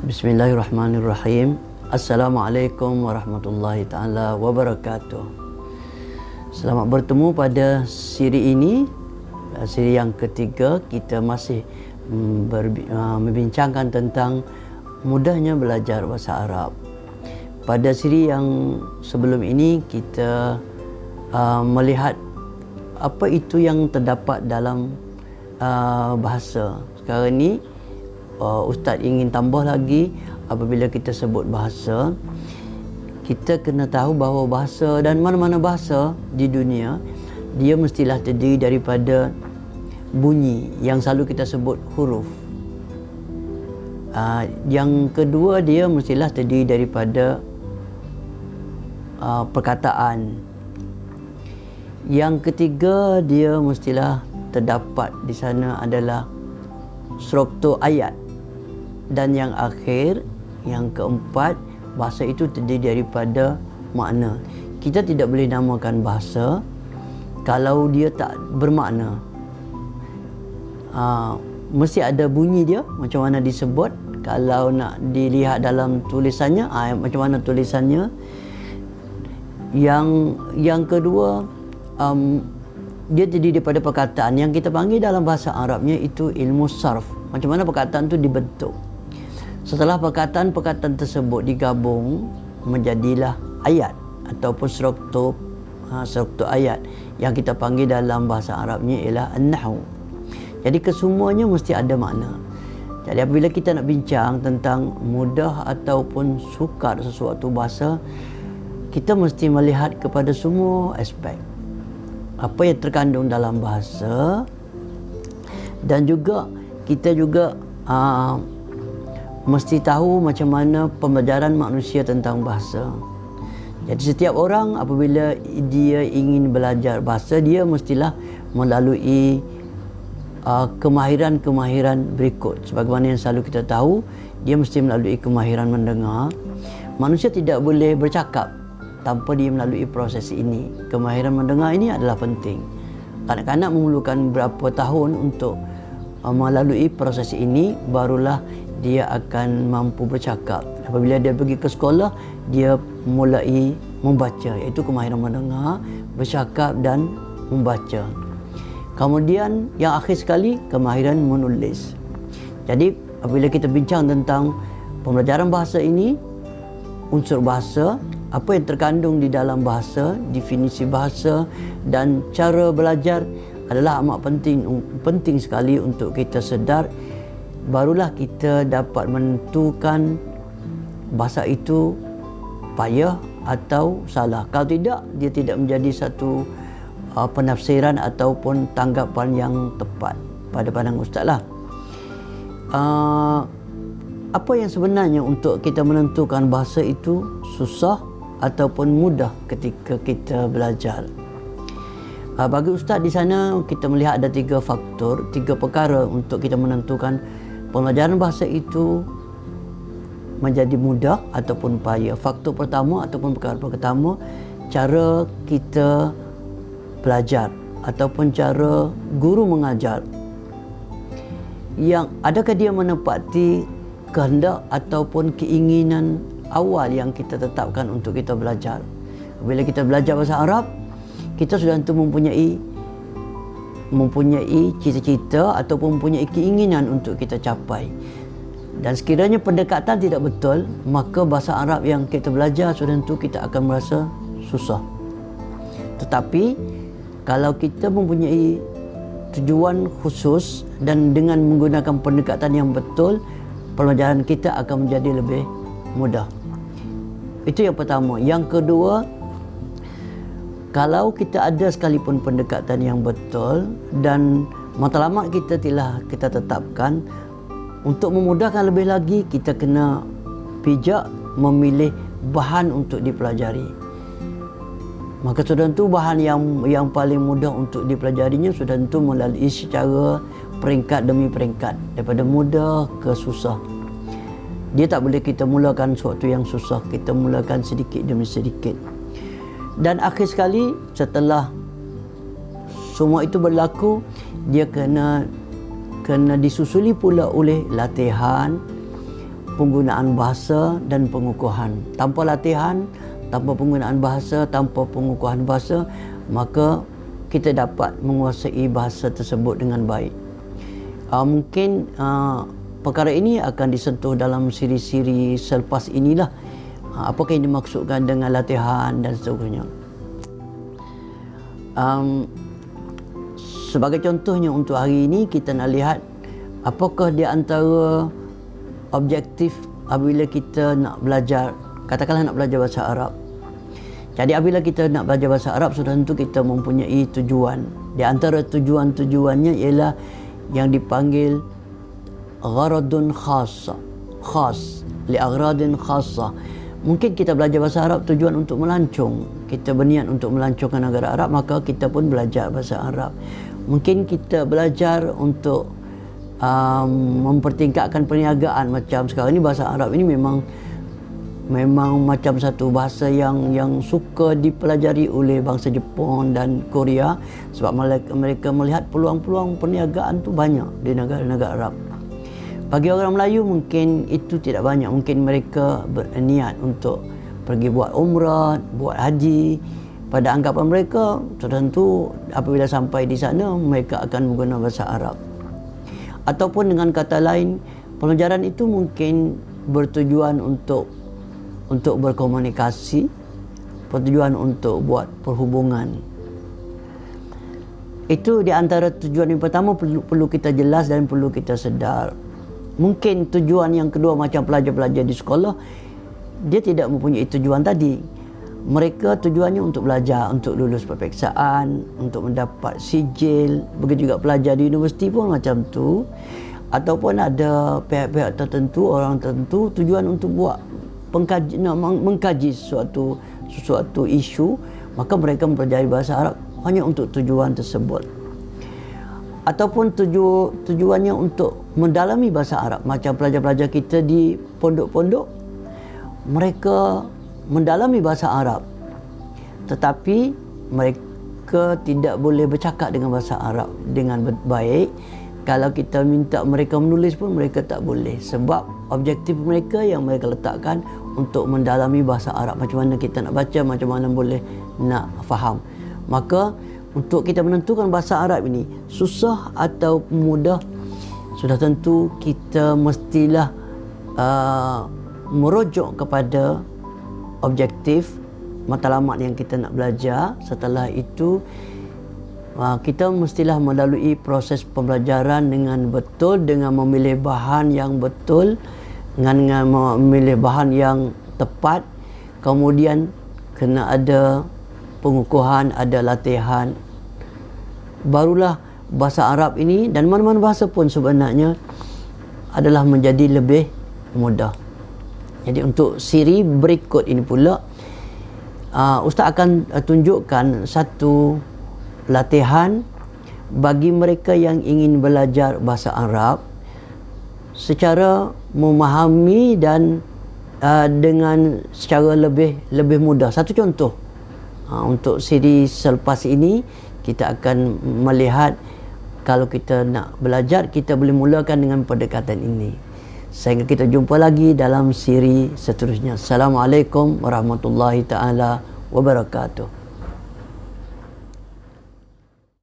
Bismillahirrahmanirrahim. Assalamualaikum warahmatullahi ta'ala wabarakatuh. Selamat bertemu pada siri ini, siri yang ketiga. Kita masih membincangkan tentang mudahnya belajar bahasa Arab. Pada siri yang sebelum ini kita melihat apa itu yang terdapat dalam bahasa. Sekarang ni Ustaz ingin tambah lagi. Apabila kita sebut bahasa, kita kena tahu bahawa bahasa dan mana-mana bahasa di dunia, dia mestilah terdiri daripada bunyi yang selalu kita sebut huruf. Yang kedua, dia mestilah terdiri daripada perkataan. Yang ketiga, dia mestilah terdapat di sana adalah struktur ayat. Dan yang akhir, yang keempat, bahasa itu terdiri daripada makna. Kita tidak boleh namakan bahasa kalau dia tak bermakna. Mesti ada bunyi dia, macam mana disebut. Kalau nak dilihat dalam tulisannya, macam mana tulisannya. Yang kedua, dia terdiri daripada perkataan yang kita panggil dalam bahasa Arabnya itu ilmu sarf. Macam mana perkataan itu dibentuk. Setelah perkataan-perkataan tersebut digabung, menjadilah ayat ataupun struktur ayat yang kita panggil dalam bahasa Arabnya ialah an-nahwu. Jadi kesemuanya mesti ada makna. Jadi apabila kita nak bincang tentang mudah ataupun sukar sesuatu bahasa, kita mesti melihat kepada semua aspek. Apa yang terkandung dalam bahasa, dan juga kita juga mesti tahu macam mana pembelajaran manusia tentang bahasa. Jadi setiap orang apabila dia ingin belajar bahasa, dia mestilah melalui kemahiran-kemahiran berikut. Sebagaimana yang selalu kita tahu, dia mesti melalui kemahiran mendengar. Manusia tidak boleh bercakap tanpa dia melalui proses ini. Kemahiran mendengar ini adalah penting. Kanak-kanak memerlukan berapa tahun untuk melalui proses ini, barulah dia akan mampu bercakap. Apabila dia pergi ke sekolah, dia mulai membaca, iaitu kemahiran mendengar, bercakap dan membaca. Kemudian yang akhir sekali, kemahiran menulis. Jadi apabila kita bincang tentang pembelajaran bahasa ini, unsur bahasa, apa yang terkandung di dalam bahasa, definisi bahasa dan cara belajar adalah amat penting sekali untuk kita sedar. Barulah kita dapat menentukan bahasa itu payah atau salah. Kalau tidak, dia tidak menjadi satu penafsiran ataupun tanggapan yang tepat pada pandangan Ustaz lah. Apa yang sebenarnya untuk kita menentukan bahasa itu susah ataupun mudah ketika kita belajar? Bagi Ustaz di sana, kita melihat ada 3 faktor, 3 perkara untuk kita menentukan pembelajaran bahasa itu menjadi mudah ataupun payah. Faktor pertama ataupun perkara pertama, cara kita belajar ataupun cara guru mengajar. Yang adakah dia menepati kehendak ataupun keinginan awal yang kita tetapkan untuk kita belajar. Bila kita belajar bahasa Arab, kita sudah tentu mempunyai cita-cita ataupun mempunyai keinginan untuk kita capai. Dan sekiranya pendekatan tidak betul, maka bahasa Arab yang kita belajar sudah tentu kita akan merasa susah. Tetapi kalau kita mempunyai tujuan khusus dan dengan menggunakan pendekatan yang betul, pembelajaran kita akan menjadi lebih mudah. Itu yang pertama. Yang kedua, kalau kita ada sekalipun pendekatan yang betul dan matlamat kita telah kita tetapkan, untuk memudahkan lebih lagi, kita kena bijak memilih bahan untuk dipelajari. Maka sudah tentu bahan yang paling mudah untuk dipelajarinya sudah tentu melalui secara peringkat demi peringkat, daripada mudah ke susah. Dia tak boleh kita mulakan sesuatu yang susah, kita mulakan sedikit demi sedikit. Dan akhir sekali, setelah semua itu berlaku, dia kena disusuli pula oleh latihan, penggunaan bahasa dan pengukuhan. Tanpa latihan, tanpa penggunaan bahasa, tanpa pengukuhan bahasa, maka kita dapat menguasai bahasa tersebut dengan baik. Mungkin perkara ini akan disentuh dalam siri-siri selepas inilah. Apakah yang dimaksudkan dengan latihan dan seterusnya. Sebagai contohnya untuk hari ini, kita nak lihat apakah di antara objektif apabila kita nak belajar, katakanlah nak belajar bahasa Arab. Jadi apabila kita nak belajar bahasa Arab, sudah tentu kita mempunyai tujuan. Di antara tujuan-tujuannya ialah yang dipanggil gharadun khas, li aghradin khassa. Mungkin kita belajar bahasa Arab tujuan untuk melancong. Kita berniat untuk melancongkan negara Arab, maka kita pun belajar bahasa Arab. Mungkin kita belajar untuk mempertingkatkan perniagaan. Macam sekarang ini bahasa Arab ini memang macam satu bahasa yang suka dipelajari oleh bangsa Jepun dan Korea, sebab mereka melihat peluang-peluang perniagaan tu banyak di negara-negara Arab. Bagi orang Melayu mungkin itu tidak banyak. Mungkin mereka berniat untuk pergi buat umrah, buat haji. Pada anggapan mereka, tertentu apabila sampai di sana mereka akan menggunakan bahasa Arab. Ataupun dengan kata lain, pelajaran itu mungkin bertujuan untuk berkomunikasi, bertujuan untuk buat perhubungan. Itu di antara tujuan yang pertama perlu kita jelas dan perlu kita sedar. Mungkin tujuan yang kedua macam pelajar-pelajar di sekolah, dia tidak mempunyai tujuan tadi. Mereka tujuannya untuk belajar, untuk lulus peperiksaan, untuk mendapat sijil. Begitu juga pelajar di universiti pun macam tu. Ataupun ada pihak-pihak tertentu, orang tertentu, tujuan untuk buat mengkaji sesuatu isu, maka mereka mempelajari bahasa Arab hanya untuk tujuan tersebut. Ataupun tujuannya untuk mendalami bahasa Arab. Macam pelajar-pelajar kita di pondok-pondok, mereka mendalami bahasa Arab, tetapi mereka tidak boleh bercakap dengan bahasa Arab dengan baik. Kalau kita minta mereka menulis pun mereka tak boleh, sebab objektif mereka yang mereka letakkan untuk mendalami bahasa Arab. Macam mana kita nak baca, macam mana boleh nak faham. Maka untuk kita menentukan bahasa Arab ini susah atau mudah, sudah tentu kita mestilah merujuk kepada objektif matlamat yang kita nak belajar. Setelah itu kita mestilah melalui proses pembelajaran dengan betul, dengan memilih bahan yang betul, dengan memilih bahan yang tepat. Kemudian kena ada pengukuhan, ada latihan. Barulah bahasa Arab ini dan mana-mana bahasa pun sebenarnya adalah menjadi lebih mudah. Jadi untuk siri berikut ini pula, Ustaz akan tunjukkan satu latihan bagi mereka yang ingin belajar bahasa Arab secara memahami dan dengan secara lebih mudah. Satu contoh, untuk siri selepas ini kita akan melihat kalau kita nak belajar, kita boleh mulakan dengan pendekatan ini. Sehingga kita jumpa lagi dalam siri seterusnya. Assalamualaikum warahmatullahi taala wabarakatuh.